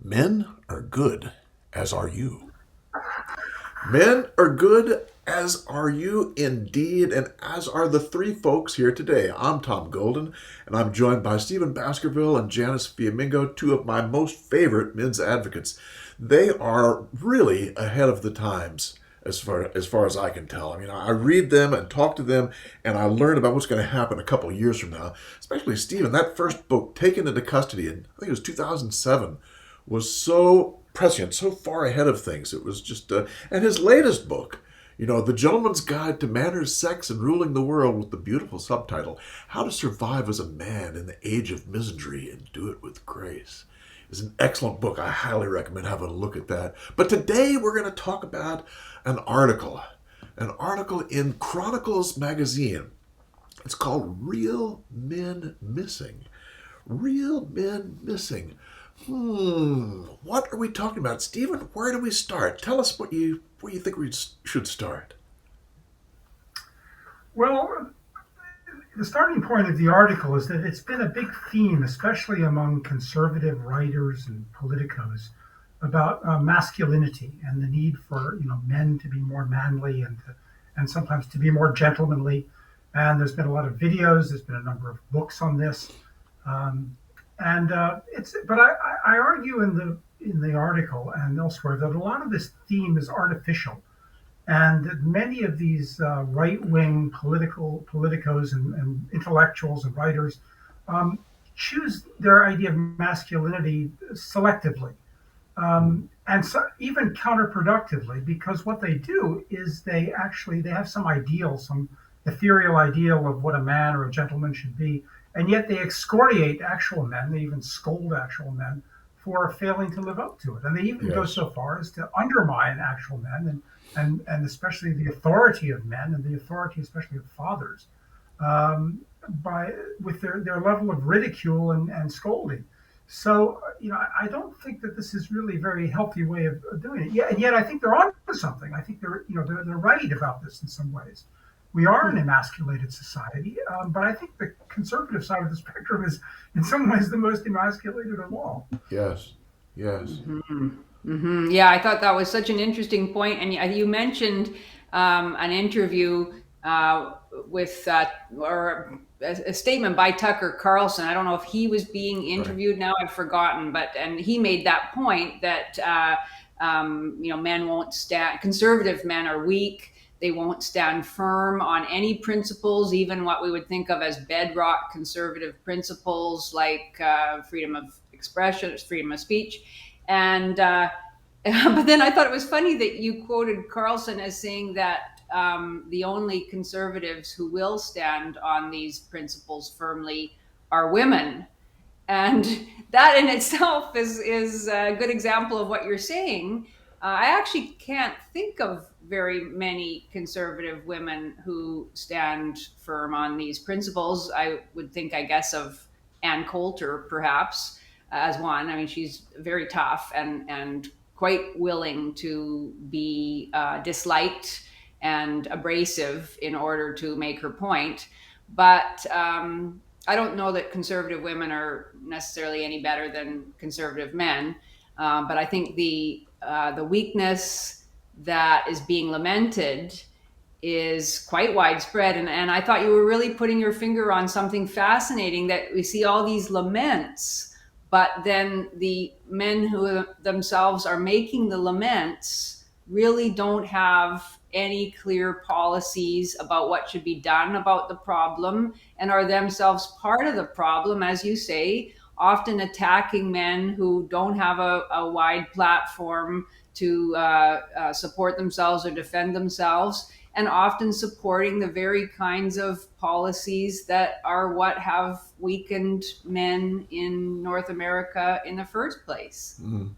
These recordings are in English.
Men are good, as are you. Men are good, as are you indeed, and as are the three folks here today. I'm Tom Golden, and I'm joined by Stephen Baskerville and Janice Fiamingo, two of my most favorite men's advocates. They are really ahead of the times. As far as I can tell. I mean, I read them and talk to them, and I learn about what's going to happen a couple of years from now. Especially Stephen, that first book, Taken into Custody, in I think it was 2007, was so prescient, so far ahead of things. It was just, and his latest book, The Gentleman's Guide to Manners, Sex, and Ruling the World, with the beautiful subtitle, How to Survive as a Man in the Age of Misandry and Do It with Grace, is an excellent book. I highly recommend having a look at that. But today we're going to talk about an article in Chronicles Magazine. It's called Real Men Missing. Real Men Missing. What are we talking about? Stephen, where do we start? Tell us where you think we should start. Well, the starting point of the article is that it's been a big theme, especially among conservative writers and politicos, about masculinity and the need for men to be more manly and sometimes to be more gentlemanly. And there's been a lot of videos. There's been a number of books on this. I argue in the article and elsewhere that a lot of this theme is artificial, and that many of these right-wing politicos and intellectuals and writers choose their idea of masculinity selectively, and so even counterproductively, because what they do is they have some ideal, some ethereal ideal of what a man or a gentleman should be, and yet they excoriate actual men. They even scold actual men for failing to live up to it, and they even go Yes. so far as to undermine actual men and especially the authority of men and the authority especially of fathers, by with their level of ridicule and scolding. So I don't think that this is really a very healthy way of doing it. Yeah, and yet I think they're on to something. I think they're right about this in some ways. We are an emasculated society, but I think the conservative side of the spectrum is in some ways the most emasculated of all. Yes. Yes. Yeah, I thought that was such an interesting point. And you mentioned an interview with, or a statement by Tucker Carlson. I don't know if he was being Right. interviewed now, I've forgotten, and he made that point that, men won't stand, conservative men are weak. They won't stand firm on any principles, even what we would think of as bedrock conservative principles like freedom of expression, freedom of speech. And but then I thought it was funny that you quoted Carlson as saying that the only conservatives who will stand on these principles firmly are women. And that in itself is a good example of what you're saying. I actually can't think of very many conservative women who stand firm on these principles. I would think, I guess, of Ann Coulter, perhaps, as one. I mean, she's very tough and quite willing to be disliked and abrasive in order to make her point. But I don't know that conservative women are necessarily any better than conservative men. But I think the weakness that is being lamented is quite widespread. And I thought you were really putting your finger on something fascinating, that we see all these laments, but then the men who themselves are making the laments really don't have any clear policies about what should be done about the problem, and are themselves part of the problem, as you say, often attacking men who don't have a wide platform to support themselves or defend themselves, and often supporting the very kinds of policies that are what have weakened men in North America in the first place. Mhm.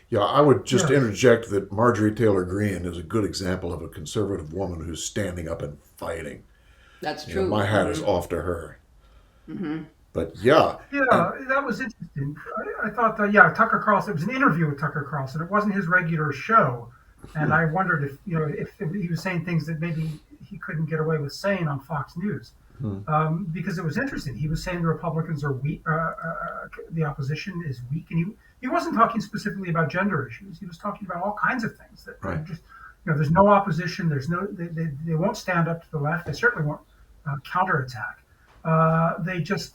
Yeah, I would just Yes. interject that Marjorie Taylor Greene is a good example of a conservative woman who's standing up and fighting. That's My true. hat is off to her. Hmm. But yeah, Yeah, and that was interesting. I thought that, yeah, Tucker Carlson. It was an interview with Tucker Carlson. It wasn't his regular show, and I wondered if he was saying things that maybe he couldn't get away with saying on Fox News. Hmm. because it was interesting. He was saying the Republicans are weak, the opposition is weak, and he wasn't talking specifically about gender issues. He was talking about all kinds of things that are Right. just, there's no opposition. There's no, they won't stand up to the left. They certainly won't counterattack. They just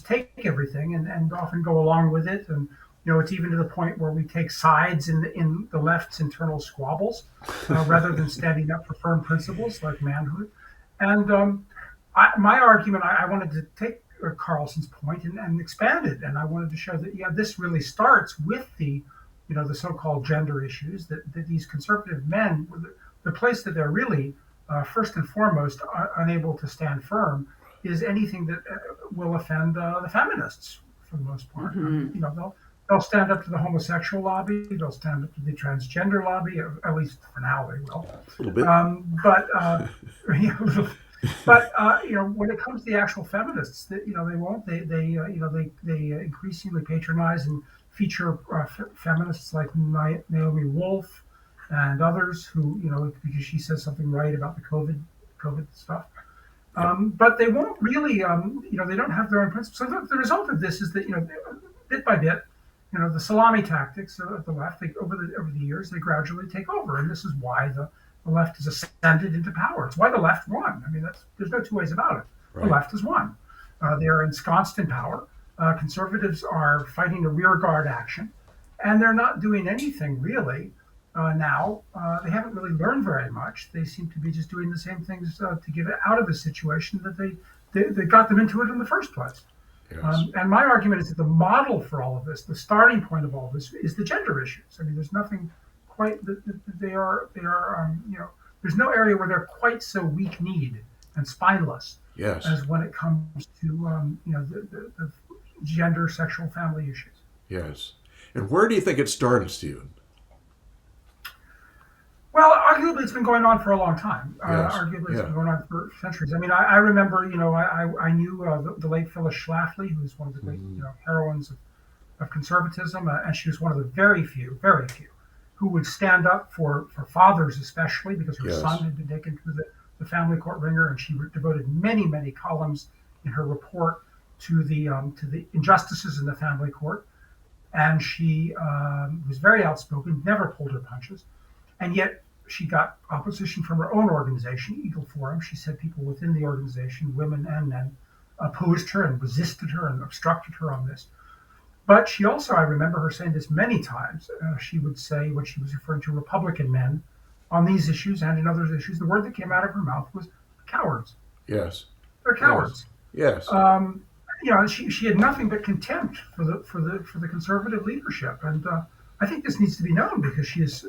take everything and often go along with it. And it's even to the point where we take sides in the left's internal squabbles rather than standing up for firm principles like manhood. And my argument, I wanted to take Carlson's point and expand it, and I wanted to show that this really starts with the so-called gender issues that these conservative men, the place that they're really first and foremost unable to stand firm is anything that will offend the feminists for the most part. Mm-hmm. They'll stand up to the homosexual lobby, they'll stand up to the transgender lobby, at least for now they will. A little bit. But yeah, but when it comes to the actual feminists, they won't. They increasingly patronize and feature feminists like Naomi Wolf and others who because she says something right about the COVID stuff. But they won't really, they don't have their own principles. So the result of this is that bit by bit, the salami tactics of the left, over the years, they gradually take over, and this is why the left has ascended into power. It's why the left won. I mean, there's no two ways about it. Right. The left has won. They are ensconced in power. Conservatives are fighting a rearguard action, and they're not doing anything really now. They haven't really learned very much. They seem to be just doing the same things to get out of a situation that they got them into it in the first place. Yes. And my argument is that the model for all of this, the starting point of all of this, is the gender issues. I mean, there's nothing quite. They are. There's no area where they're quite so weak-kneed and spineless Yes. as when it comes to the gender, sexual, family issues. Yes. And where do you think it started, Stephen? Well, arguably, it's been going on for a long time. Yes. Arguably, it's Yeah. been going on for centuries. I mean, I remember, I knew the late Phyllis Schlafly, who's one of the great, heroines of conservatism, and she was one of the very few, who would stand up for fathers, especially because her Yes. son had been taken through the family court ringer, and she devoted many, many columns in her report to the injustices in the family court. And she was very outspoken, never pulled her punches. And yet she got opposition from her own organization, Eagle Forum. She said people within the organization, women and men, opposed her and resisted her and obstructed her on this. But she also, I remember her saying this many times, she would say when she was referring to Republican men on these issues and in other issues, the word that came out of her mouth was cowards. Yes. They're cowards. Yes. She had nothing but contempt for the conservative leadership, and I think this needs to be known because she is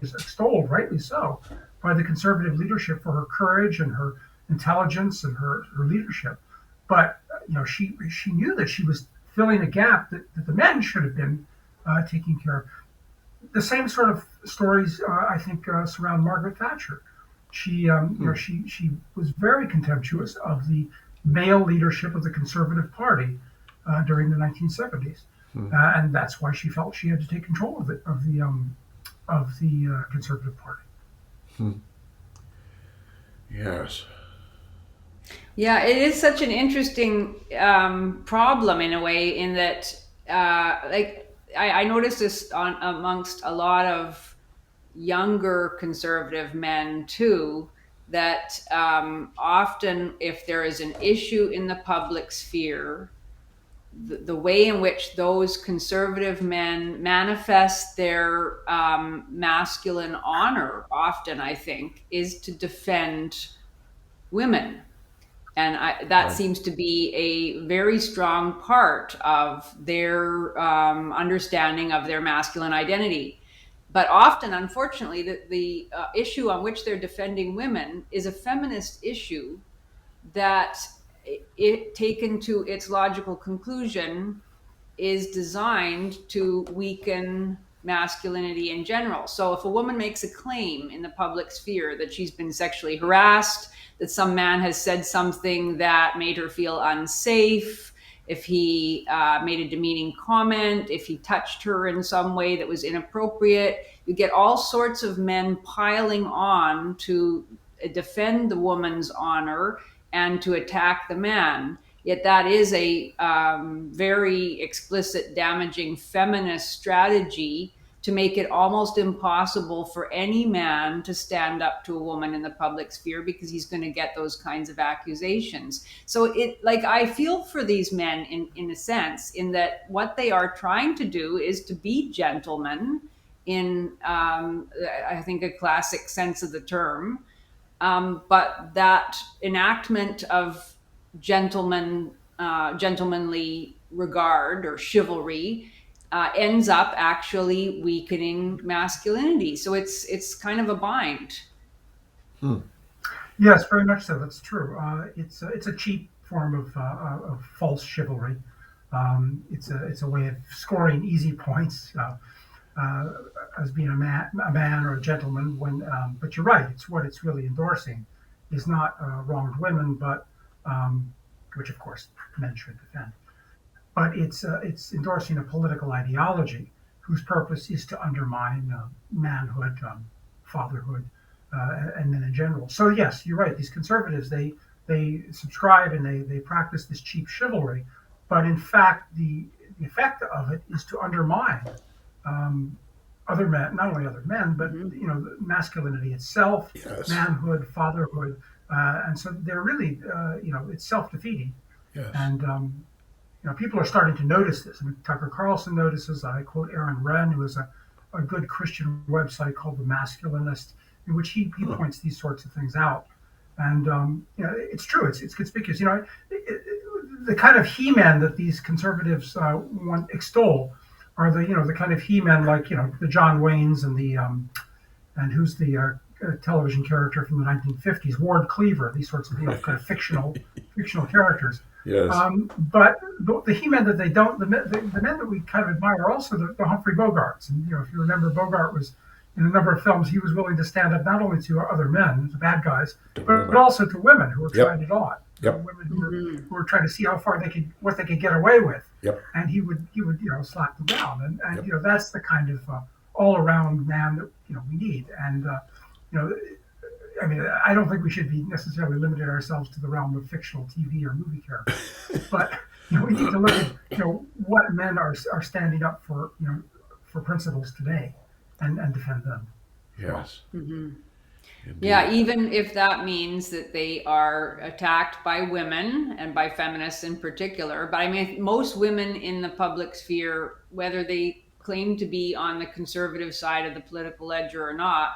extolled, rightly so, by the conservative leadership for her courage and her intelligence and her leadership. But she knew that she was filling a gap that the men should have been taking care of. The same sort of stories I think surround Margaret Thatcher. She she was very contemptuous of the male leadership of the Conservative Party during the 1970s. And that's why she felt she had to take control of the Conservative Party. Yes. Yeah, it is such an interesting problem in a way, in that, I noticed this amongst a lot of younger conservative men too, that often if there is an issue in the public sphere, the way in which those conservative men manifest their masculine honor, often, I think, is to defend women. And that seems to be a very strong part of their understanding of their masculine identity. But often, unfortunately, the issue on which they're defending women is a feminist issue that, it taken to its logical conclusion, is designed to weaken masculinity in general. So if a woman makes a claim in the public sphere that she's been sexually harassed, that some man has said something that made her feel unsafe, if he made a demeaning comment, if he touched her in some way that was inappropriate, you get all sorts of men piling on to defend the woman's honor and to attack the man. Yet that is a very explicit, damaging feminist strategy to make it almost impossible for any man to stand up to a woman in the public sphere because he's going to get those kinds of accusations. So I feel for these men in a sense, in that what they are trying to do is to be gentlemen in, I think, a classic sense of the term. But that enactment of gentlemanly regard or chivalry ends up actually weakening masculinity. So it's kind of a bind. Hmm. Yes, very much so. That's true. It's a cheap form of false chivalry. It's a way of scoring easy points uh, as being a man or a gentleman. But you're right. It's what it's really endorsing is not wronged women, but which of course men should defend. But it's endorsing a political ideology whose purpose is to undermine manhood, fatherhood, and men in general. So yes, you're right. These conservatives they subscribe and they practice this cheap chivalry, but in fact the effect of it is to undermine um, other men, not only other men, but Mm-hmm. masculinity itself, Yes. manhood, fatherhood, and so they're really it's self defeating. Yes. And people are starting to notice this. I mean, Tucker Carlson notices. I quote Aaron Wrenn, who has a good Christian website called The Masculinist, in which he Huh. points these sorts of things out. And it's true. It's conspicuous. The kind of he-men that these conservatives want extol are the kind of he-men like the John Waynes and who's the television character from the 1950s, Ward Cleaver. These sorts of kind of fictional characters. Yes. But the he-men that they don't, the men that we kind of admire are also the Humphrey Bogarts. And if you remember, Bogart was in a number of films. He was willing to stand up not only to other men, the bad guys, To but women. also to women who were Yep. trying it on. Yep. Women Mm-hmm. who were trying to see how far what they could get away with, Yep. and he would slap them down. And Yep. that's the kind of all around man that we need. And you know I mean, I don't think we should be necessarily limiting ourselves to the realm of fictional TV or movie characters, but we need to look at what men are standing up for for principles today, and defend them as well. Yes. Mm-hmm. Indeed. Yeah, even if that means that they are attacked by women and by feminists in particular. But I mean, most women in the public sphere, whether they claim to be on the conservative side of the political ledger or not,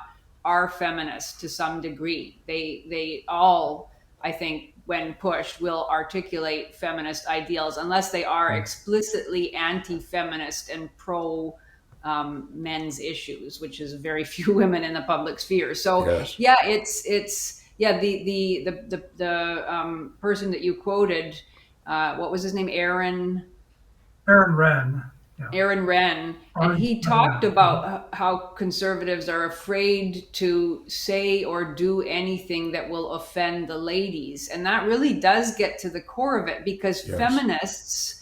are feminists to some degree. They all, I think, when pushed, will articulate feminist ideals, unless they are explicitly anti-feminist and pro men's issues, which is very few women in the public sphere. So Yes. yeah, it's yeah, the person that you quoted, what was his name? Aaron Wrenn, yeah, Aaron Wrenn, and he talked Wrenn. about how conservatives are afraid to say or do anything that will offend the ladies. And that really does get to the core of it, because Yes. feminists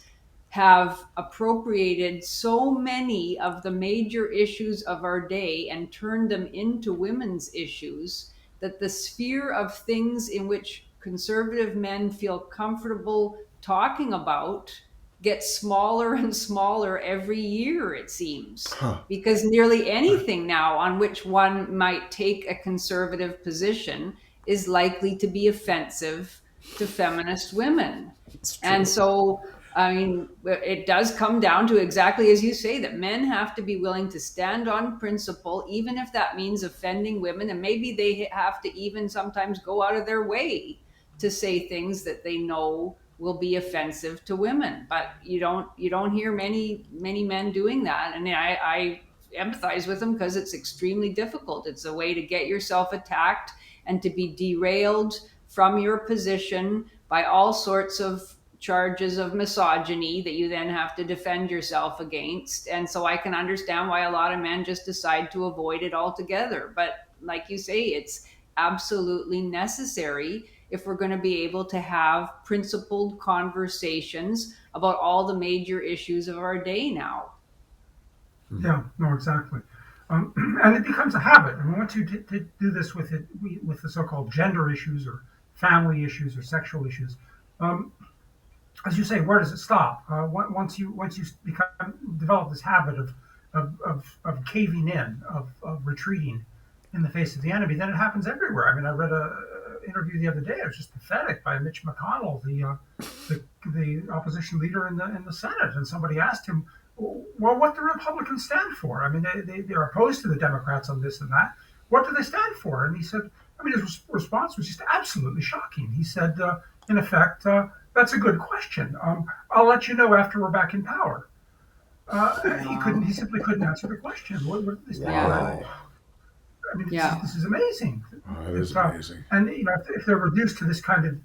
have appropriated so many of the major issues of our day and turned them into women's issues that the sphere of things in which conservative men feel comfortable talking about gets smaller and smaller every year, it seems, Huh. because nearly anything now on which one might take a conservative position is likely to be offensive to feminist women. It's And true. so, I mean, it does come down to exactly as you say, that men have to be willing to stand on principle, even if that means offending women. And maybe they have to even sometimes go out of their way to say things that they know will be offensive to women. But you don't hear many men doing that. And I empathize with them, because it's extremely difficult. It's a way to get yourself attacked and to be derailed from your position by all sorts of charges of misogyny that you then have to defend yourself against. And so I can understand why a lot of men just decide to avoid it altogether. But like you say, it's absolutely necessary if we're going to be able to have principled conversations about all the major issues of our day now. Yeah, no, exactly. And it becomes a habit. And once you do this with with the so-called gender issues or family issues or sexual issues, um, as you say, where does it stop? Once you develop this habit of caving in, of retreating in the face of the enemy, then it happens everywhere. I mean, I read a interview the other day. It was just pathetic by Mitch McConnell, the opposition leader in the Senate, and somebody asked him, "Well, what do Republicans stand for? I mean, they're opposed to the Democrats on this and that. What do they stand for?" And he said, I mean, his response was just absolutely shocking. He said, in effect, "That's a good question. I'll let you know after we're back in power." He couldn't. He simply couldn't answer the question. What do they stand for? Yeah. Wow. I mean, Yeah. this is amazing. That is It's, amazing. and if they're reduced to this kind of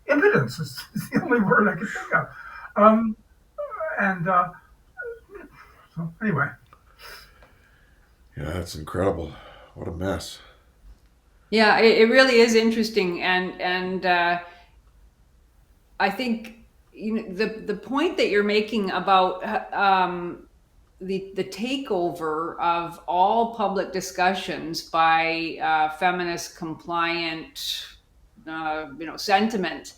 impotence is the only word I can think of. Um, and so anyway, Yeah, that's incredible. What a mess. Yeah, it really is interesting, and I think the point that you're making about the takeover of all public discussions by feminist compliant sentiment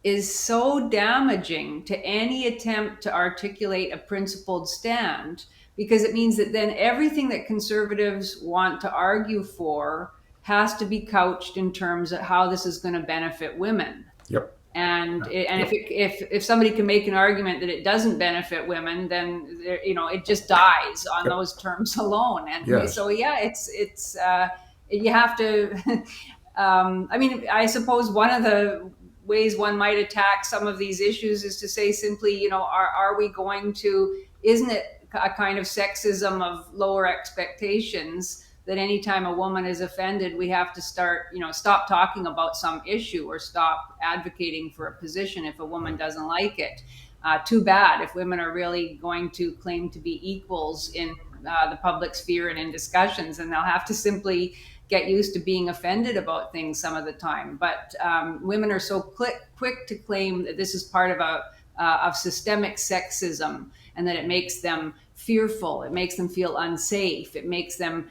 is so damaging to any attempt to articulate a principled stand, because it means that then everything that conservatives want to argue for has to be couched in terms of how this is going to benefit women. Yep. And Yep. if somebody can make an argument that it doesn't benefit women, then it just dies on Yep. those terms alone. And Yes. so yeah, it's you have to. I mean, I suppose one of the ways one might attack some of these issues is to say simply, are we going to? Isn't it a kind of sexism of lower expectations? That anytime a woman is offended, we have to stop talking about some issue or stop advocating for a position if a woman doesn't like it. Too bad if women are really going to claim to be equals in the public sphere and in discussions, and they'll have to simply get used to being offended about things some of the time. But women are so quick to claim that this is part of systemic sexism, and that it makes them fearful, it makes them feel unsafe, it makes them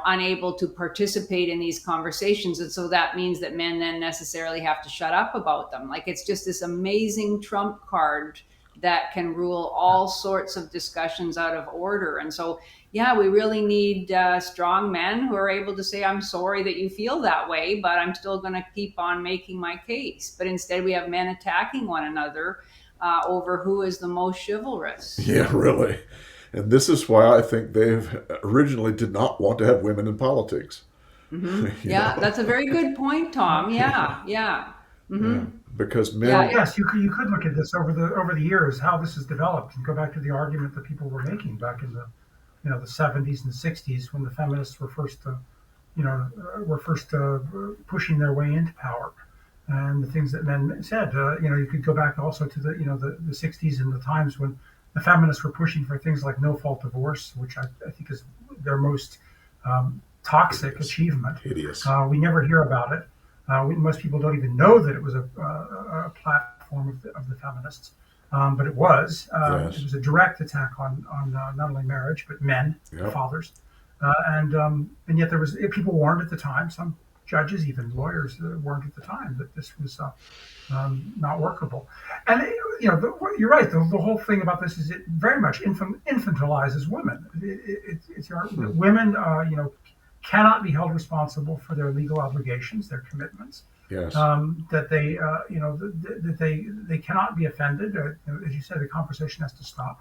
unable to participate in these conversations. And so that means that men then necessarily have to shut up about them. Like, it's just this amazing trump card that can rule all sorts of discussions out of order. And so, yeah, we really need strong men who are able to say, I'm sorry that you feel that way, but I'm still going to keep on making my case. But instead, we have men attacking one another over who is the most chivalrous. Yeah, really. And this is why I think they originally did not want to have women in politics. Mm-hmm. you Yeah, know, that's a very good point, Tom. Yeah, yeah. yeah, Mm-hmm. because well, Yeah, men. yes, you could look at this over the years how this has developed and go back to the argument that people were making back in the 70s and 60s when the feminists were first pushing their way into power, and the things that men said. You could go back also to the 60s and the times when the feminists were pushing for things like no fault divorce, which I think is their most toxic Hideous. achievement. Hideous. We never hear about it. Most people don't even know that it was a platform of the feminists, but it was. It Yes. was a direct attack on not only marriage but men, Yep. fathers, and yet there was people warned at the time. Some judges, even lawyers, warned at the time that this was not workable. And you're right. The whole thing about this is it very much infantilizes women. Women, cannot be held responsible for their legal obligations, their commitments. Yes. That they, that they cannot be offended. As you said, the conversation has to stop.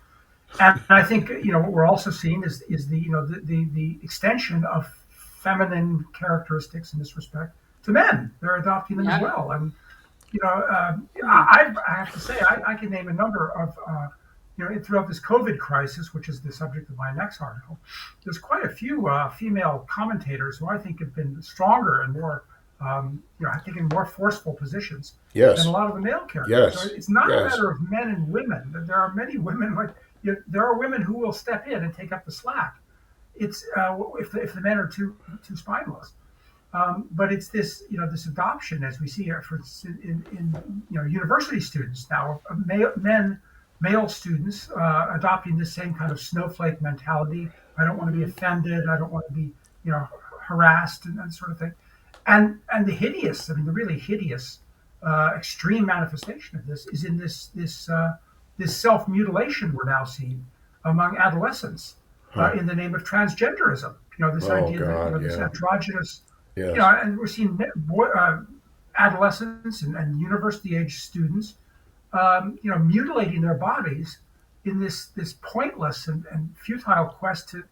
And I think what we're also seeing is the extension of feminine characteristics in this respect to men. They're adopting them as yeah. well. And I have to say I can name a number of throughout this COVID crisis, which is the subject of my next article. There's quite a few female commentators who I think have been stronger and more I think in more forceful positions than a Yes. lot of the male characters. So Yes. it's not a Yes. matter of men and women. There are many women there are women who will step in and take up the slack. It's if the men are too spineless. But it's this adoption, as we see, for instance, in university students now, of men male students adopting this same kind of snowflake mentality. I don't want to be Mm-hmm. offended. I don't want to be, you know, harassed and that sort of thing. And the hideous, I mean, the really hideous extreme manifestation of this is in this self mutilation we're now seeing among adolescents Huh. in the name of transgenderism. You know, this Oh idea that God, this yeah. androgynous, Yes. and we're seeing adolescents and university age students mutilating their bodies in this pointless and futile quest to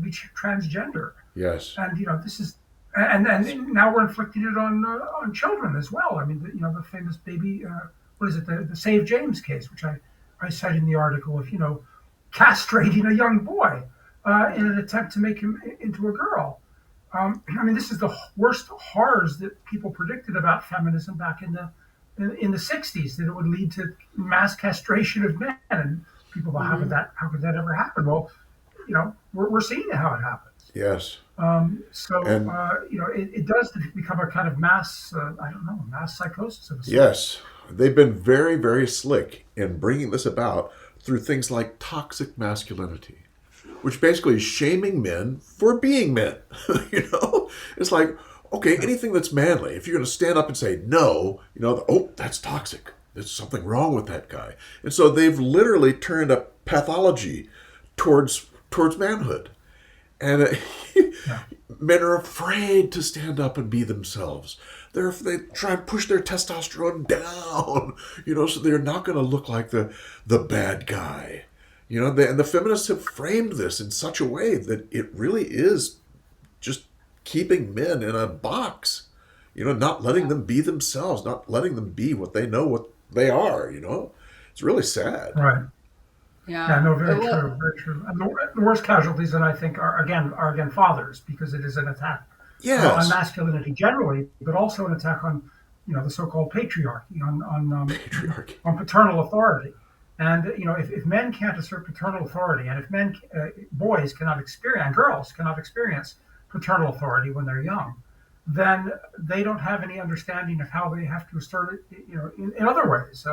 be transgender. Yes. And this is, and now we're inflicting it on children as well. I mean, the famous baby, what is it, the Save James case, which I cite in the article of castrating a young boy in an attempt to make him into a girl. I mean, this is the worst horrors that people predicted about feminism back in the 60s, that it would lead to mass castration of men. And people thought, Mm-hmm. how could that ever happen? Well, we're seeing how it happens. Yes. So And it does become a kind of mass, I don't know, mass psychosis of a sort. yes, they've been very, very slick in bringing this about through things like toxic masculinity, which basically is shaming men for being men. It's like, okay, anything that's manly, if you're going to stand up and say no, oh, that's toxic. There's something wrong with that guy. And so they've literally turned a pathology towards manhood. And Yeah, men are afraid to stand up and be themselves. They try and push their testosterone down, so they're not going to look like the bad guy. And the feminists have framed this in such a way that it really is just keeping men in a box, not letting them be themselves, not letting them be what they know what they are. It's really sad. right. Yeah, Yeah. no, very Well, true, very true. And the worst casualties, then I think, are again fathers, because it is an attack on Yes. masculinity generally, but also an attack on the so-called patriarchy, Patriarchy. on paternal authority. And if men can't assert paternal authority, and if boys cannot experience, and girls cannot experience paternal authority when they're young, then they don't have any understanding of how they have to assert it, in other ways,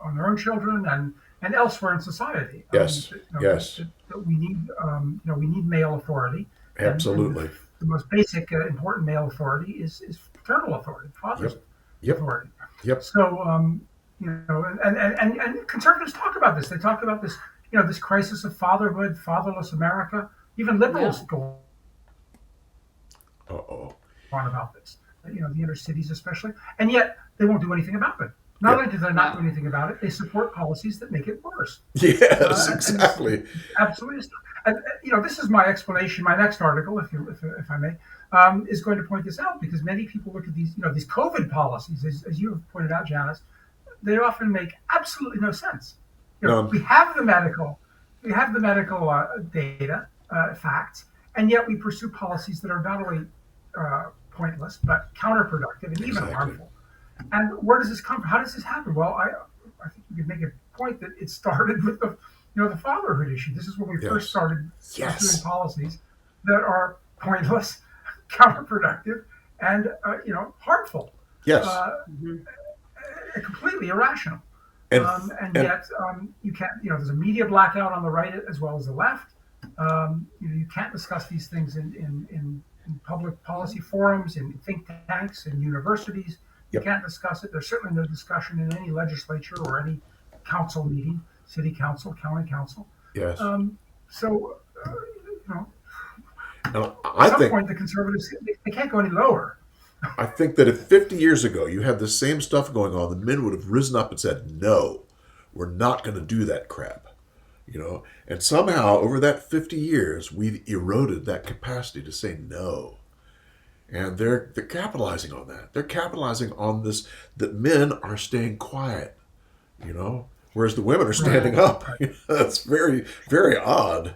on their own children and elsewhere in society. Yes. Yes. That we need male authority, and Absolutely. the most basic important male authority is paternal authority, father's Yep. Yep. authority. Yep. So and conservatives talk about this. They talk about this crisis of fatherhood, fatherless America. Even yeah. liberals go Uh oh. on about this. The inner cities especially, and yet they won't do anything about it. Not Yep. only do they not Yeah. do anything about it, they support policies that make it worse. Yes. And this is Exactly. absolutely, and this is my explanation. My next article, if I may, is going to point this out, because many people look at these COVID policies, as you have pointed out, Janice. They often make absolutely no sense. None. We have the medical data, facts, and yet we pursue policies that are not only pointless but counterproductive and even Exactly. harmful. And where does this come from? How does this happen? Well, I think you could make a point that it started with the fatherhood issue. This is when we first Yes. started pursuing Yes. policies that are pointless, counterproductive, and harmful, Yes. uh, Mm-hmm. completely irrational. And And and yet, you can't. There's a media blackout on the right as well as the left. You can't discuss these things in public policy forums, in think tanks, in universities. You yep. can't discuss it. There's certainly no discussion in any legislature or any council meeting, city council, county council. Yes. So, you know, And at I some think point, the conservatives they can't go any lower. I think that if 50 years ago you had the same stuff going on, the men would have risen up and said, "No, we're not going to do that crap." And somehow over that 50 years, we've eroded that capacity to say no. And they're capitalizing on that. They're capitalizing on this that men are staying quiet, whereas the women are Right. standing up. Right. That's very, very odd.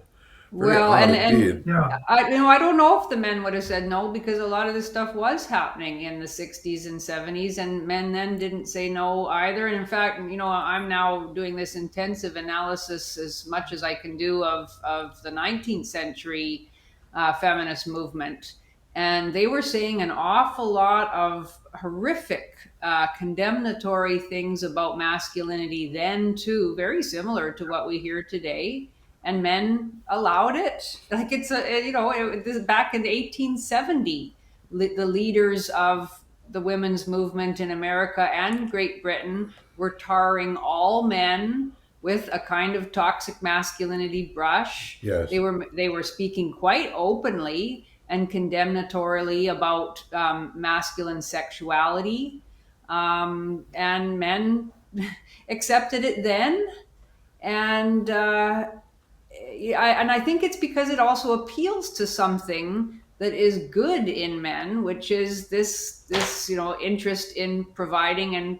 Very Well, odd and indeed. Yeah. I don't know if the men would have said no, because a lot of this stuff was happening in the 60s and 70s, and men then didn't say no either. And in fact, I'm now doing this intensive analysis as much as I can do of the 19th century feminist movement. And they were saying an awful lot of horrific condemnatory things about masculinity then too, very similar to what we hear today. And men allowed it. Like it's this back in 1870, the leaders of the women's movement in America and Great Britain were tarring all men with a kind of toxic masculinity brush. Yes. They were speaking quite openly and condemnatorily about masculine sexuality, and men accepted it then. And I think it's because it also appeals to something that is good in men, which is this interest in providing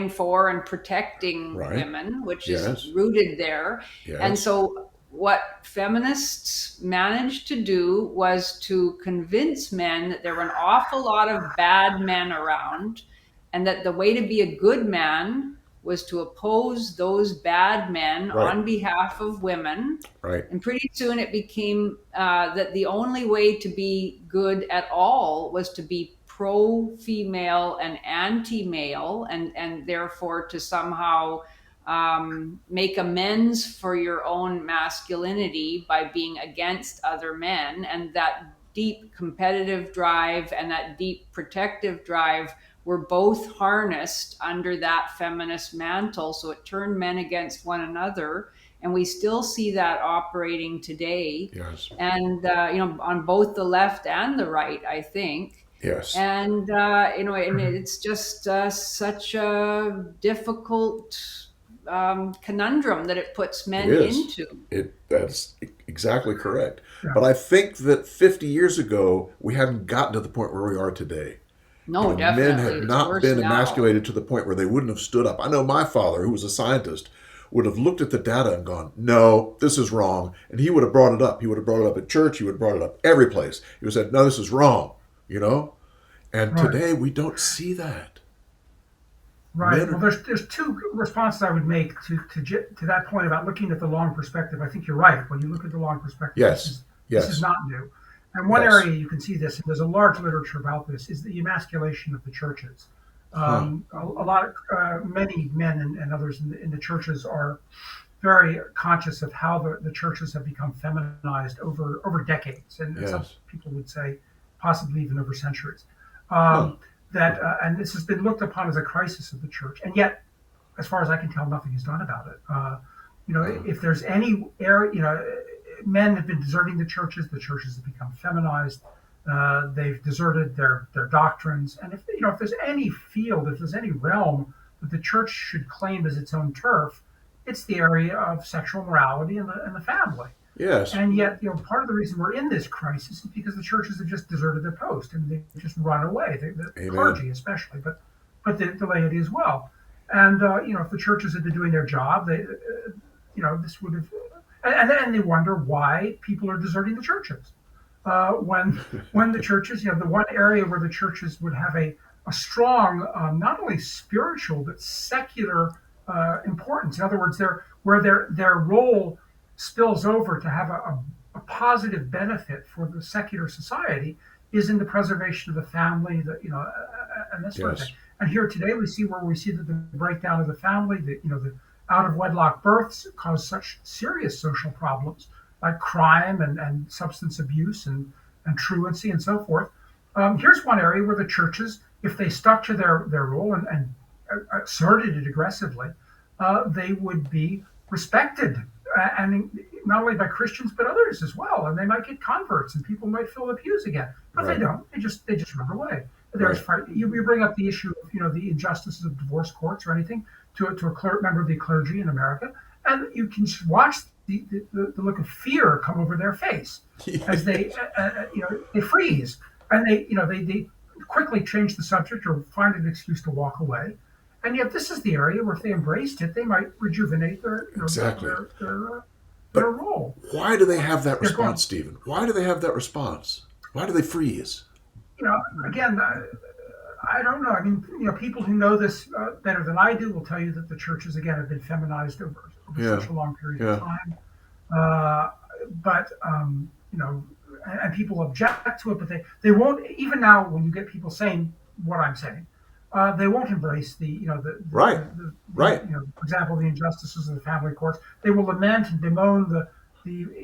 for and protecting Right. women, which is Yes. rooted there. And Yes. so what feminists managed to do was to convince men that there were an awful lot of bad men around, and that the way to be a good man was to oppose those bad men Right. on behalf of women. Right. And pretty soon it became that the only way to be good at all was to be pro female and anti male, and therefore to somehow make amends for your own masculinity by being against other men. And that deep competitive drive and that deep protective drive were both harnessed under that feminist mantle. So it turned men against one another. And we still see that operating today. Yes. And, on both the left and the right, I think. Yes. And, and it's just such a difficult conundrum that it puts It men is. into. That's exactly correct. Yeah. But I think that 50 years ago, we hadn't gotten to the point where we are today. No, Men definitely. had It's not worse been now. emasculated to the point where they wouldn't have stood up. I know my father, who was a scientist, would have looked at the data and gone, no, this is wrong. And he would have brought it up. He would have brought it up at church. He would have brought it up every place. He would have said, no, this is wrong, you know? And Right. today we don't see that. Right. Men Well, are, there's two responses I would make to that point about looking at the long perspective. I think you're right. When you look at the long perspective, yes, this is yes, not new. And one yes. area you can see this, and there's a large literature about this, is the emasculation of the churches. Huh. A lot of many men and others in the churches are very conscious of how the churches have become feminized over decades, and some Yes. people would say possibly even over centuries. Huh. Um, that and this has been looked upon as a crisis of the church, and yet, as far as I can tell, nothing is done about it. Huh. If there's any area, men have been deserting the churches. The churches have become feminized. They've deserted their doctrines, and if there's any field, if there's any realm that the church should claim as its own turf, it's the area of sexual morality and the family. Yes. And yet, part of the reason we're in this crisis is because the churches have just deserted their post and they've just run away. The Amen. clergy, especially, but the laity as well. And if the churches had been doing their job, this would have. And then they wonder why people are deserting the churches. When the churches, the one area where the churches would have a strong, not only spiritual but secular importance. In other words, where their role spills over to have a positive benefit for the secular society is in the preservation of the family, and this sort of Yes. thing. And here today we see that the breakdown of the family, the out of wedlock births cause such serious social problems like crime and substance abuse and truancy and so forth. Here's one area where the churches, if they stuck to their role and asserted it aggressively, they would be respected, and not only by Christians but others as well. And they might get converts, and people might fill the pews again. But Right. they don't. They just run away. Right. You bring up the issue of the injustices of divorce courts or anything to a member of the clergy in America, and you can just watch the look of fear come over their face as they freeze, and they quickly change the subject or find an excuse to walk away. And yet, this is the area where if they embraced it, they might rejuvenate Exactly. their role. Why do they have that They're going, response, Stephen? Why do they have that response? Why do they freeze? again, I don't know. I mean, people who know this better than I do will tell you that the churches again have been feminized over Yeah. such a long period Yeah. of time. But and people object to it, but they won't. Even now, when you get people saying what I'm saying, They won't embrace Right. Right. for example, the injustices of the family courts. They will lament and bemoan the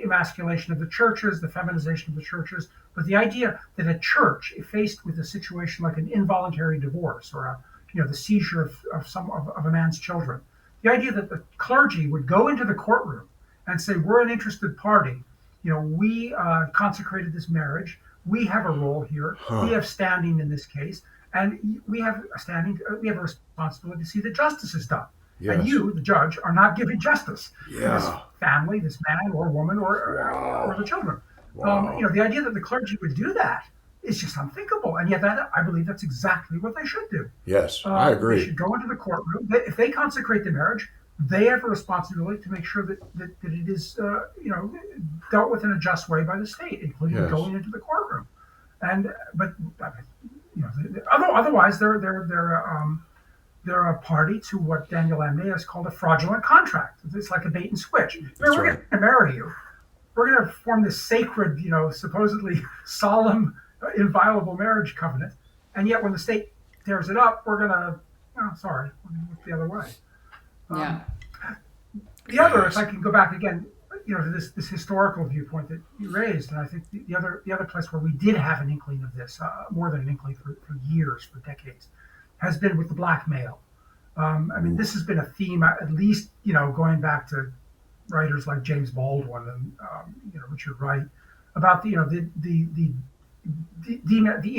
emasculation of the churches, the feminization of the churches. But the idea that a church, if faced with a situation like an involuntary divorce or the seizure of a man's children, the idea that the clergy would go into the courtroom and say, "We're an interested party. We consecrated this marriage. We have a role here. We Huh. have standing in this case, and we have a standing. We have a responsibility to see that justice is done. And Yes. you, the judge, are not giving justice to this Yeah. family, this man or woman, or Wow. the children." Wow. The idea that the clergy would do that is just unthinkable, and yet I believe that's exactly what they should do. Yes, I They agree. should go into the courtroom. If they consecrate the marriage, they have a responsibility to make sure that it is dealt with in a just way by the state, including Yes. going into the courtroom. And but otherwise they're a party to what Daniel Emney has called a fraudulent contract. It's like a bait and switch. That's We're going right. to marry you. We're going to form this sacred, supposedly solemn, inviolable marriage covenant, and yet when the state tears it up, we're going to, sorry, we're going to look the other way. Yeah. Um, the other, if Yes. I can go back again, to this historical viewpoint that you raised, and I think the other place where we did have an inkling of this, more than an inkling for years, for decades, has been with the black male. I mean, this has been a theme, at least going back to writers like James Baldwin and Richard Wright, about the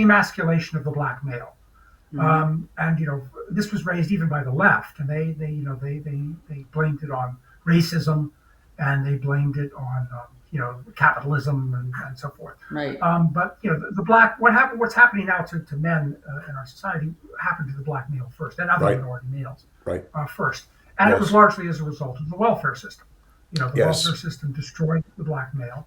emasculation of the black male. And this was raised even by the left, and they blamed it on racism, and they blamed it on capitalism and so forth. Right. But the what's happening now to men in our society happened to the black male first, and other Right. minority males Right. first, and it was Yes. largely as a result of the welfare system. The Yes. welfare system destroyed the black male.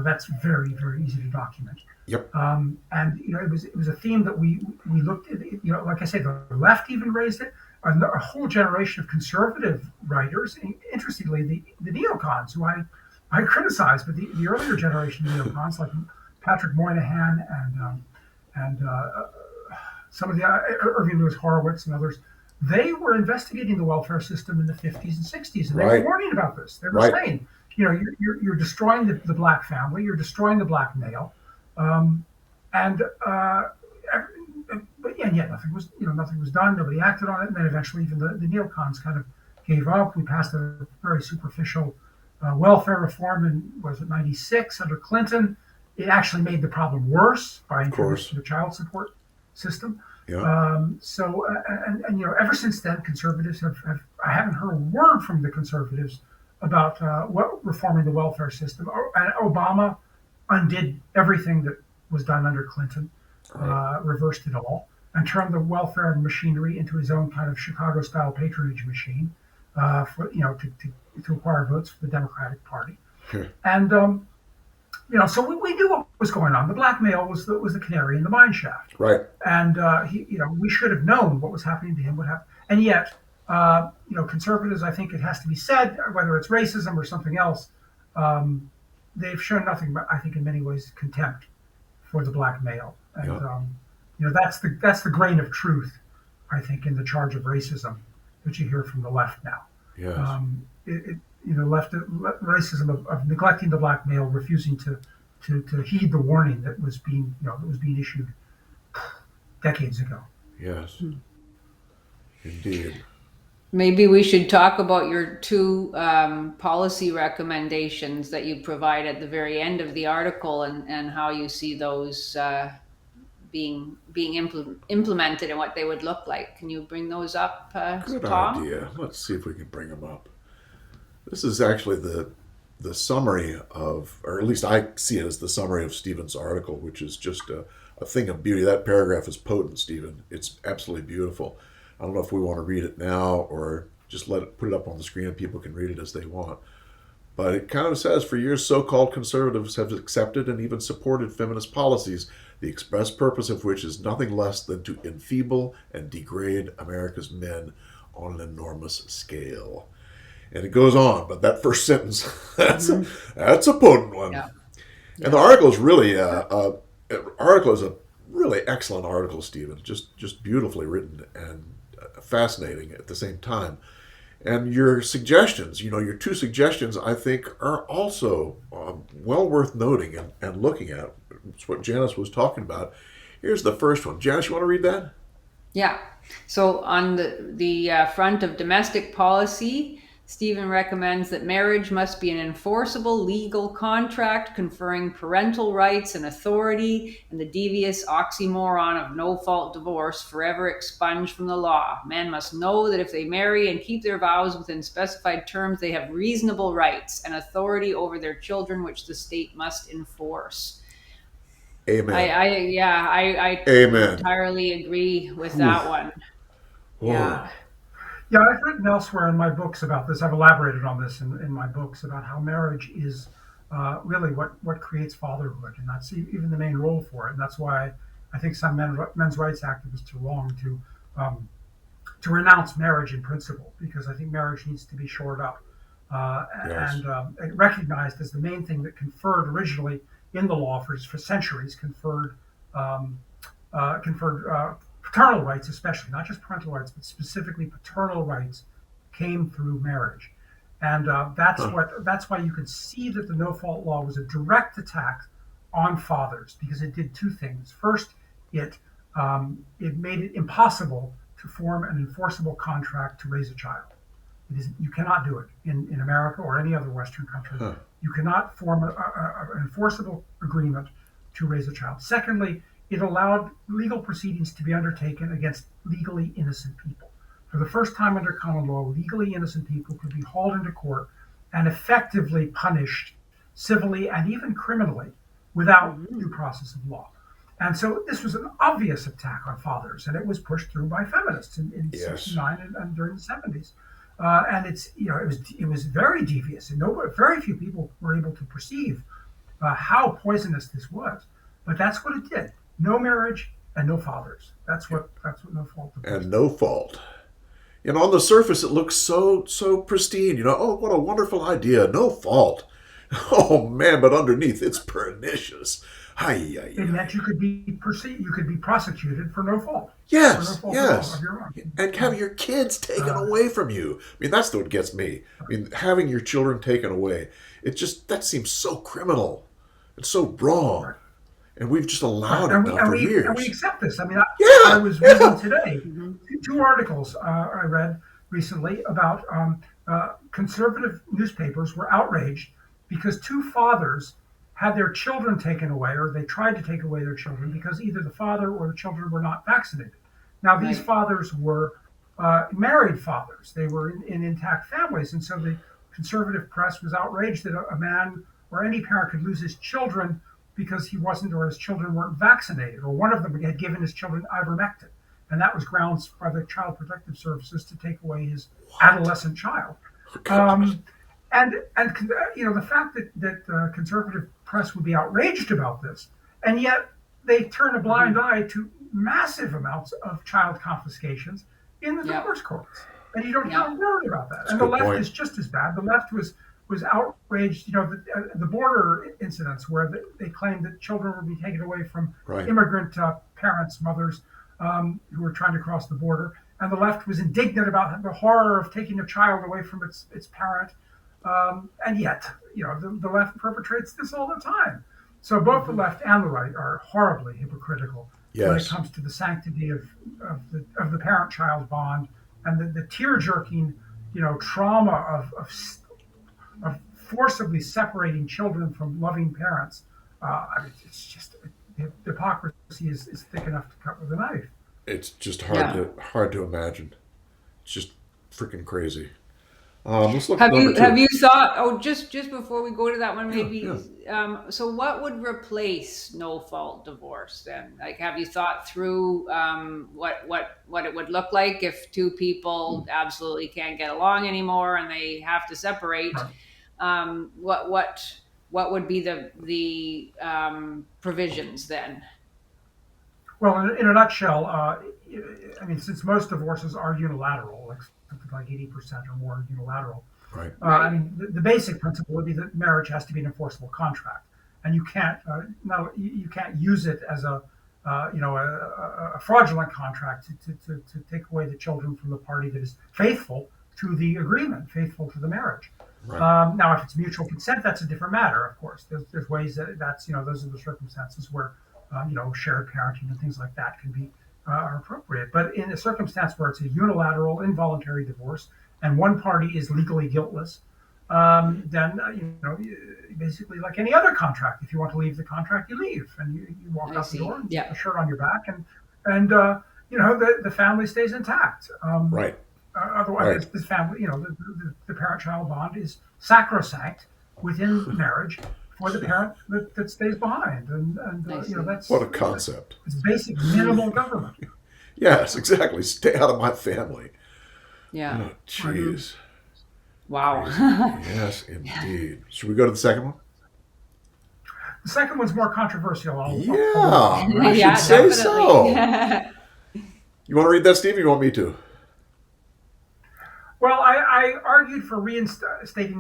That's very, very easy to document. Yep. And it was a theme that we looked at. Like I say, the left even raised it. A whole generation of conservative writers, interestingly, the neocons, who I criticize, but the earlier generation of neocons, like Patrick Moynihan and some of the Irving Lewis Horowitz and others, they were investigating the welfare system in the 50s and 60s, and they Right. were warning about this. They were Right. saying, you're destroying the black family, you're destroying the black male, and but yeah, nothing was done. Nobody acted on it, and then eventually, even the neocons kind of gave up. We passed a very superficial welfare reform in was it '96 under Clinton. It actually made the problem worse by course. introducing the child support system. Yeah. And ever since then, conservatives have I haven't heard a word from the conservatives about what reforming the welfare system. And Obama undid everything that was done under Clinton, reversed it all, and turned the welfare machinery into his own kind of Chicago-style patronage machine for to acquire votes for the Democratic Party. Sure. And so we knew what was going on. The black male was the canary in the mine shaft, Right. and we should have known what was happening to him. What happened, and yet, conservatives, I think it has to be said, whether it's racism or something else, they've shown nothing but, I think, in many ways, contempt for the black male, and Yeah. that's the grain of truth, I think, in the charge of racism that you hear from the left now. Yes. Left racism of neglecting the black male, refusing to heed the warning that was being issued decades ago. Yes. Indeed. Maybe we should talk about your two policy recommendations that you provide at the very end of the article, and how you see those being implemented and what they would look like. Can you bring those up, Good Tom? idea. Let's see if we can bring them up. This is actually the summary of, or at least I see it as the summary of Stephen's article, which is just a thing of beauty. That paragraph is potent, Stephen. It's absolutely beautiful. I don't know if we want to read it now or just put it up on the screen and people can read it as they want. But it kind of says, for years, so-called conservatives have accepted and even supported feminist policies, the express purpose of which is nothing less than to enfeeble and degrade America's men on an enormous scale. And it goes on, but that first sentence, that's a potent one. Yeah. And the article is really, article is a really excellent article, Stephen. Just beautifully written and fascinating at the same time. And your suggestions, your two suggestions, I think, are also well worth noting and looking at. It's what Janice was talking about. Here's the first one. Janice, you want to read that? Yeah. So on the front of domestic policy, Stephen recommends that marriage must be an enforceable legal contract conferring parental rights and authority, and the devious oxymoron of no-fault divorce forever expunged from the law. Men must know that if they marry and keep their vows within specified terms, they have reasonable rights and authority over their children, which the state must enforce. Amen. I Amen. entirely agree with Whew. that one. Oh, Yeah. Yeah, I've written elsewhere in my books about this. I've elaborated on this in my books about how marriage is really what creates fatherhood, and that's even the main role for it. And that's why I think some men's rights activists are wrong um, to renounce marriage in principle, because I think marriage needs to be shored up yes. and recognized as the main thing that conferred originally in the law for centuries, um, conferred paternal rights, especially not just parental rights, but specifically paternal rights, came through marriage, and Huh. that's why you could see that the no fault law was a direct attack on fathers, because it did two things. First, it made it impossible to form an enforceable contract to raise a child. You cannot do it in America or any other Western country. Huh. You cannot form an enforceable agreement to raise a child. Secondly, it allowed legal proceedings to be undertaken against legally innocent people. For the first time under common law, legally innocent people could be hauled into court and effectively punished civilly and even criminally without due Mhm. process of law. And so this was an obvious attack on fathers, and it was pushed through by feminists in Yes. '69 and during the '70s. And it was very devious, and very few people were able to perceive how poisonous this was. But that's what it did. No marriage and no fathers. That's what no fault divorce And did. no fault. And on the surface, it looks so pristine. Oh, what a wonderful idea. No fault. Oh man, but underneath, it's pernicious. Hi, hi, It meant hi. you could be prosecuted for no Yes, fault of yes. your own. And having your kids taken Uh, away from you. I mean, that's what gets me. I mean, having your children taken away. That seems so criminal. It's so wrong. right. And we've just Right, allowed it and we now and for we and we years. accept this. I mean, I Yeah, was reading yeah. today Mhm. two articles I read recently about conservative newspapers were outraged because two fathers had their children taken away, or they tried to take away their children because either the father or the children were not vaccinated. Now, these Right. fathers were married fathers; they were in intact families, and so the conservative press was outraged that a man or any parent could lose his children because he wasn't, or his children weren't vaccinated, or one of them had given his children ivermectin, and that was grounds by the Child Protective Services to take away his What? adolescent child. Oh, God. Um, and the fact that conservative press would be outraged about this, and yet they turn a blind Mhm. eye to massive amounts of child confiscations in the Yep. divorce courts, and you don't hear Yep. a word about that. That's a And the good left point. is just as bad. The left was outraged. The border incidents where they claimed that children would be taken away from Right. immigrant parents, mothers who were trying to cross the border, and the left was indignant about the horror of taking a child away from its parent. And yet, the left perpetrates this all the time. So both the Mhm. left and the right are horribly hypocritical when it Yes. comes to the sanctity of the parent-child bond, and the tear-jerking, trauma of forcibly separating children from loving parents. I mean, it's just hypocrisy is thick enough to cut with a knife. It's just Yeah. hard to imagine. It's just freaking crazy. Let's look at Have number you have two. you thought? Oh, just before we go to that one, Yeah, yeah. maybe. So, what would replace no fault divorce then? Like, have you thought through what it would look like if two Hmm. people absolutely can't get along anymore and they have to separate? Right. What would be the provisions then? Well, in a nutshell, I mean, since most divorces are unilateral, like something like 80% or more unilateral, Right. I Right. mean, the basic principle would be that marriage has to be an enforceable contract, and you can't use it as a fraudulent contract to take away the children from the party that is faithful to the agreement, faithful to the marriage. Right. Now, if it's mutual consent, that's a different matter. Of course, there's ways that's those are the circumstances where shared parenting and things like that can be are appropriate. But in a circumstance where it's a unilateral, involuntary divorce and one party is legally guiltless, then basically like any other contract, if you want to leave the contract, you leave and you walk out the door and a shirt on your back, and the family stays intact. Right. Otherwise, this family, the parent-child bond is sacrosanct within marriage for the parent that stays behind, and that's what a concept. It's basic minimal government. Yes, exactly. Stay out of my family. Yeah. Oh, jeez. Wow. Yes, indeed. Should we go to the second one? The second one's more controversial. I should say so. You want to read that, Steve, or you want me to? Well, I argued for reinstating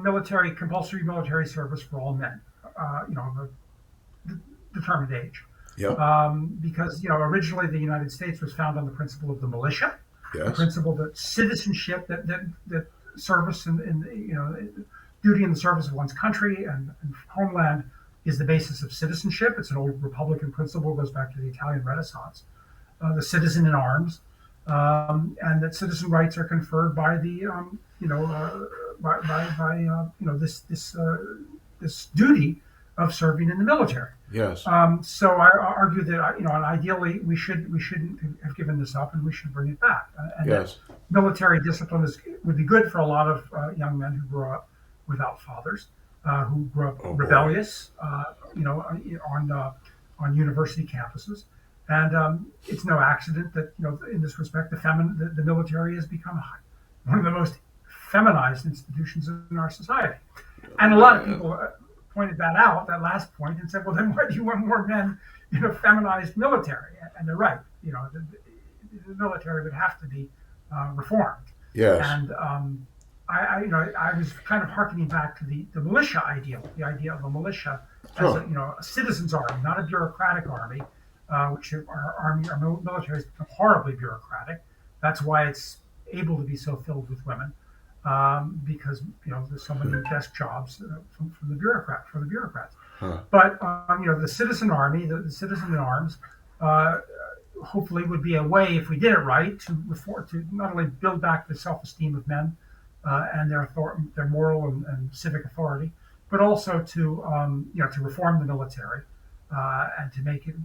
compulsory military service for all men, the determined age. Yeah. Because originally the United States was founded on the principle of the militia, yes. The principle that citizenship, that service and duty in the service of one's country and homeland is the basis of citizenship. It's an old Republican principle, goes back to the Italian Renaissance. The citizen in arms. And that citizen rights are conferred by the this duty of serving in the military. Yes. So I argue that and ideally we shouldn't have given this up and we should bring it back. And yes. Military discipline would be good for a lot of young men who grow up without fathers, who grew up rebellious, on university campuses. And it's no accident that in this respect, the military has become one of the most feminized institutions in our society. And a lot of people pointed that out, that last point, and said, "Well, then why do you want more men in a feminized military?" And they're right. The military would have to be reformed. Yes. And I was kind of hearkening back to the militia ideal, the idea of a militia as a citizens' army, not a bureaucratic army. Which our military has become horribly bureaucratic. That's why it's able to be so filled with women, because there's so many desk jobs from the bureaucrats. Huh. But the citizen army, the citizen in arms, hopefully would be a way, if we did it right, to not only build back the self-esteem of men and their moral and civic authority, but also to reform the military. And to make it,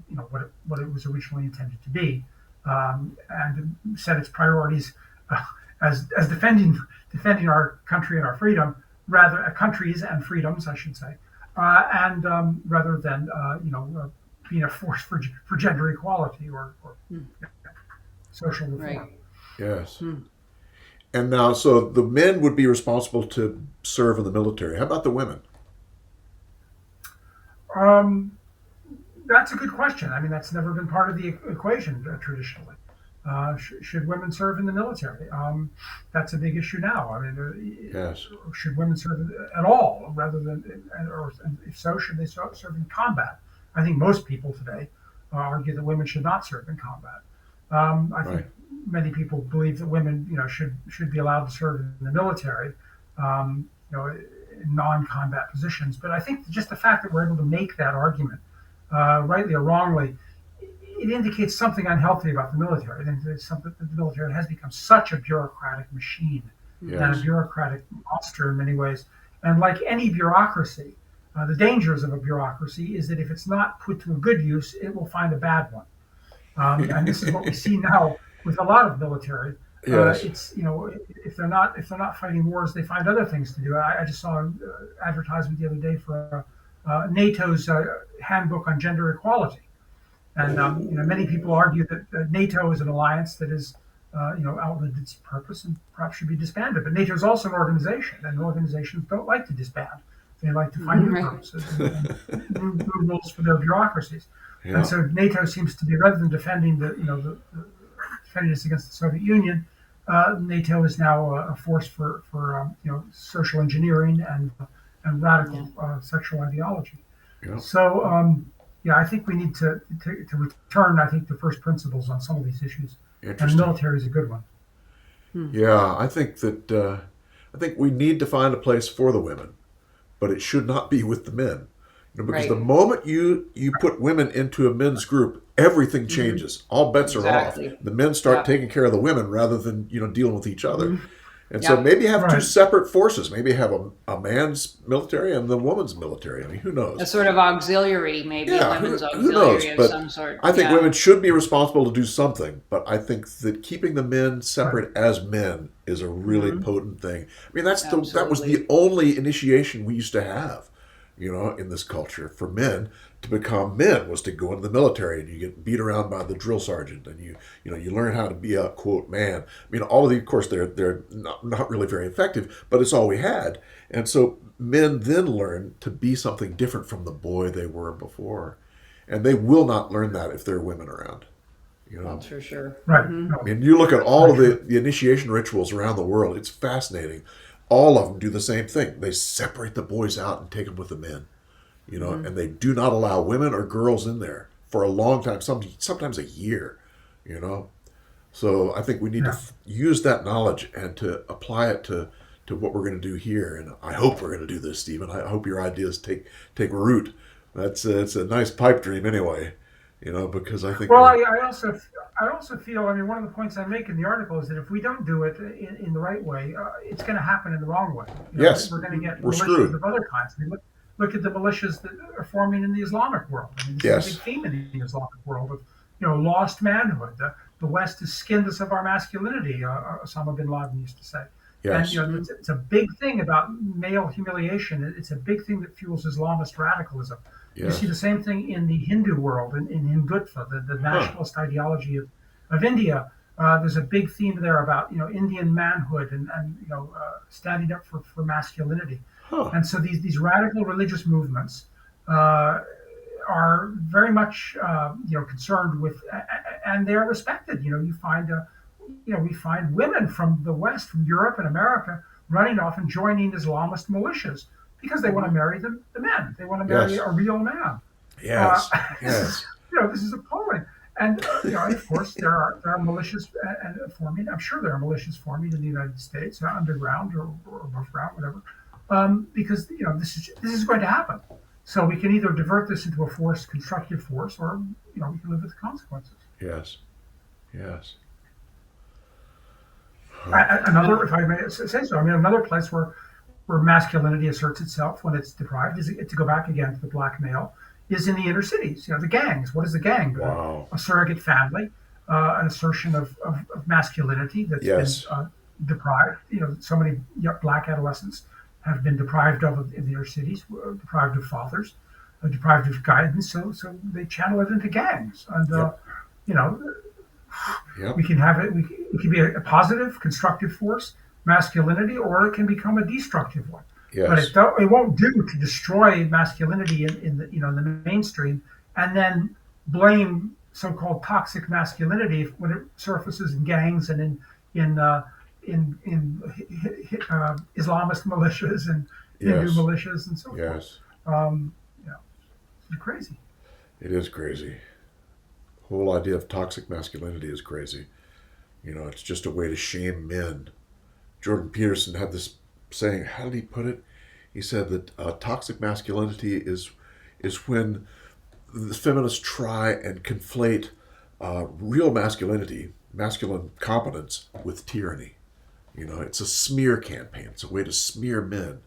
what it was originally intended to be, and to set its priorities as defending our country and our freedom, rather countries and freedoms, I should say, and rather than being a force for gender equality or social reform. Right. Yes. And now, so the men would be responsible to serve in the military. How about the women? That's a good question. I mean, that's never been part of the equation traditionally. Should women serve in the military? That's a big issue now. I mean, yes. Should women serve at all, rather than, or if so, should they serve in combat? I think most people today argue that women should not serve in combat. I think many people believe that women, should be allowed to serve in the military, in non-combat positions. But I think just the fact that we're able to make that argument, rightly or wrongly, it indicates something unhealthy about the military. It indicates something that the military has become such a bureaucratic machine and a bureaucratic monster in many ways. And like any bureaucracy, the dangers of a bureaucracy is that if it's not put to a good use, it will find a bad one. And this is what we see now with a lot of military. Yes. It's if they're not fighting wars, they find other things to do. I just saw an advertisement the other day for NATO's handbook on gender equality, and many people argue that NATO is an alliance that is outlived its purpose and perhaps should be disbanded. But NATO is also an organization, and organizations don't like to disband. They like to find new purposes and new rules for their bureaucracies. Yeah. And so NATO seems to be, rather than defending defending us against the Soviet Union, NATO is now a force for social engineering and radical sexual ideology. Yeah. So yeah, I think we need to return, I think, to first principles on some of these issues. And the Interesting. military is a good one. Yeah, I think we need to find a place for the women, but it should not be with the men. Because the Right. moment you put women into a men's group, everything Hmm. changes. All bets are off. Exactly. The men start Yep. taking care of the women rather than dealing with each other. Hmm. And so Yep. maybe have two Right. separate forces. Maybe have a man's military and the woman's military. I mean, who A knows? sort of auxiliary, maybe a Yeah, women's who knows? auxiliary of But some sort. I think Yeah. women should be responsible to do something. But I think that keeping the men Right. separate as men is a really Hmm. potent thing. I mean, that was the Absolutely. only initiation we used to have, in this culture for men to become men was to go into the military and you get beat around by the drill sergeant and you learn how to be a quote man. I mean, all of these, of course, they're not really very effective, but it's all we had. And so men then learn to be something different from the boy they were before, and they will not learn that if there are women around. You know, That's for sure. Right. Hmm. I No, mean, you look at that's all very of true. the initiation rituals around the world. It's fascinating. All of them do the same thing. They separate the boys out and take them with the men. And they do not allow women or girls in there for a long time, sometimes a year. You know, so I think we need to Yeah. use that knowledge and to apply it to what we're going to do here. And I hope we're going to do this, Stephen. I hope your ideas take root. It's a nice pipe dream anyway. Because I think Well, we're I also feel. I mean, one of the points I make in the article is that if we don't do it in the right way, it's going to happen in the wrong way. yes, We're going to get we're militias screwed. of other kinds. I mean, look at the militias that are forming in the Islamic world. I mean, this is a big Yes, theme in the Islamic world of lost manhood. The West has skinned us of our masculinity. Osama bin Laden used to say. And yes, it's a big thing about male humiliation. It's a big thing that fuels Islamist radicalism. You see yes. the same thing in the Hindu world, in Hindutva, the Huh, nationalist ideology of India. There's a big theme there about Indian manhood and standing up for masculinity. huh. And so these radical religious movements uh, are very much concerned with, and they're respected. We find women from the West, from Europe and America, running off and joining Islamist militias because they want to Hmm. marry the men. They want to marry Yes, a real man. Uh, yes, this is yes, this is appalling. And of course, there are militias forming. I'm sure there are militias forming in the United States, underground or above ground, whatever, because this is going to happen. So we can either divert this into a force, constructive force, or we can live with the consequences. yes, yes. Another, if I may say so, I mean, another place where masculinity asserts itself when it's deprived is to go back again to the black male is in the inner cities. The gangs. What is the gang? Wow. A surrogate family, an assertion of masculinity that's been Yes, deprived. So many black adolescents have been deprived of in the inner cities, deprived of fathers, deprived of guidance. So they channel it into gangs, and yep, you know we yep, can have it. It can be a positive, constructive force, masculinity, or it can become a destructive one. But yes, it won't do to destroy masculinity in the in the mainstream, and then blame so-called toxic masculinity when it surfaces in gangs and in Islamist militias and Hindu yes, militias and so forth. yes. Um, it's crazy. It is crazy. The whole idea of toxic masculinity is crazy. It's just a way to shame men. Jordan Peterson had this saying. How did he put it? He said that toxic masculinity is when the feminists try and conflate real masculinity, masculine competence, with tyranny. It's a smear campaign. It's a way to smear men.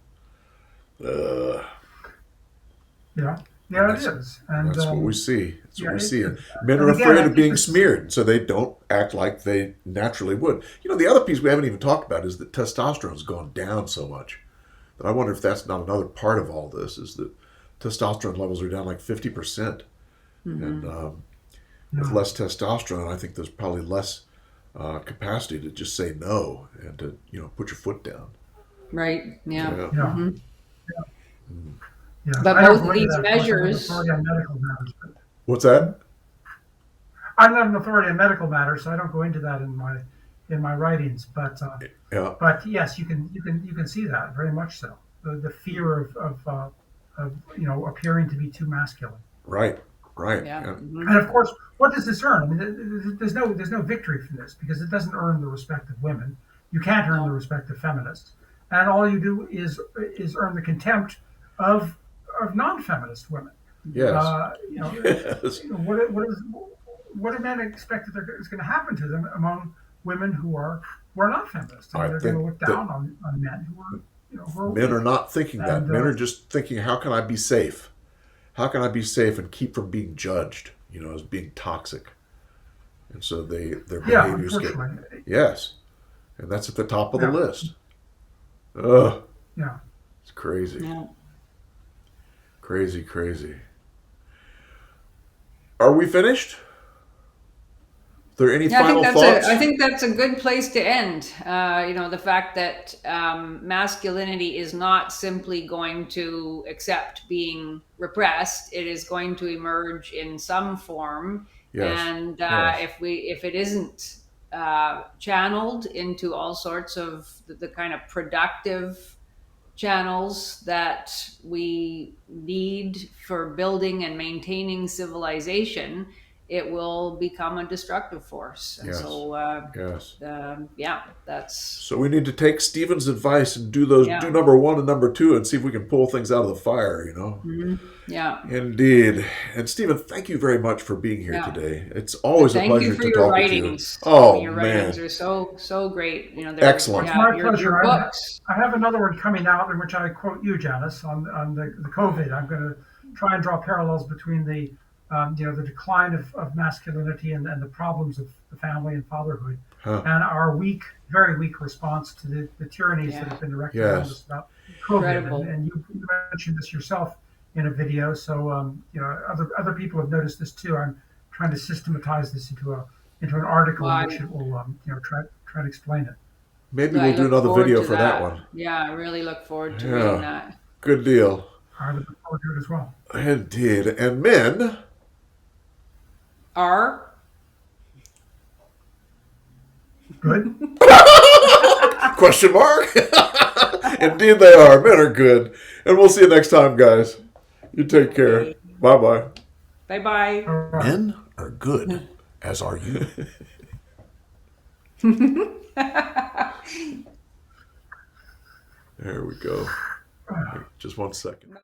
Uh, Yeah, and yeah, it that's is, and and that's what we see. That's what yeah, we see. And men are and again, afraid I of think being this is smeared, so they don't act like they naturally would. The other piece we haven't even talked about is that testosterone's gone down so much that I wonder if that's not another part of all this. Is that testosterone levels are down like 50%, and Hmm. with yeah, less testosterone, I think there's probably less capacity to just say no and to put your foot down. Right. Yeah. Yeah. yeah, Hmm. yeah. But I don't both go of into these that. Of course, I'm an measures, authority on medical matters, but What's that? I'm not an authority on medical matters, so I don't go into that in my writings. Yeah. But yes, you can see that very much so. The fear of appearing to be too masculine. Right. Right. Yeah. And of course, what does this earn? I mean, there's no victory from this because it doesn't earn the respect of women. You can't earn the No. respect of feminists, and all you do is earn the contempt of non-feminist women. Yes. You know, Yes. what do men expect that is going to happen to them among women who are not feminists? I I mean, they're going to think look that down on men who are men are weak. not thinking that. And Men are just thinking, how can I be safe? How can I be safe and keep from being judged, as being toxic? And so their yeah, behaviors get, unfortunately, yes. And that's at the top of the yeah, list. Ugh. yeah. It's crazy. Yeah. Crazy, crazy. Are we finished? Are there any Yeah, final thoughts? I think that's a good place to end. The fact that masculinity is not simply going to accept being repressed; it is going to emerge in some form. Yes. And Yes. if it isn't channeled into all sorts of the kind of productive channels that we need for building and maintaining civilization, it will become a destructive force. And Yes. so, Yes. yeah, that's, So we need to take Stephen's advice and do yeah. number one and number two and see if we can pull things out of the fire, Yeah. Indeed. And Stephen, thank you very much for being here Yeah. today. It's And always a thank you pleasure for to your talk with you. writings, Tom. Oh, Your writings man. are so great. Well, Excellent. it's my Your pleasure. books. I have another one coming out in which I quote you, Janice, on the COVID. I'm going to try and draw parallels between the decline of masculinity and the problems of the family and fatherhood, Huh. and our very weak response to the tyrannies that Yeah. have been directed around Yes. us about COVID. Incredible. And you mentioned this yourself in a video, so other people have noticed this too. I'm trying to systematize this into an article in Well, which it will try to explain it. Maybe I we'll do look another forward video to for that that. one. Yeah, I really look forward to reading Yeah. that. Good deal. I look forward to it as well. Indeed. And men, Are Good. question mark? Indeed they are. Men are good. And we'll see you next time, guys. You take care. Bye-bye. Bye-bye. All right. Men are good, as are you. There we go. Just 1 second.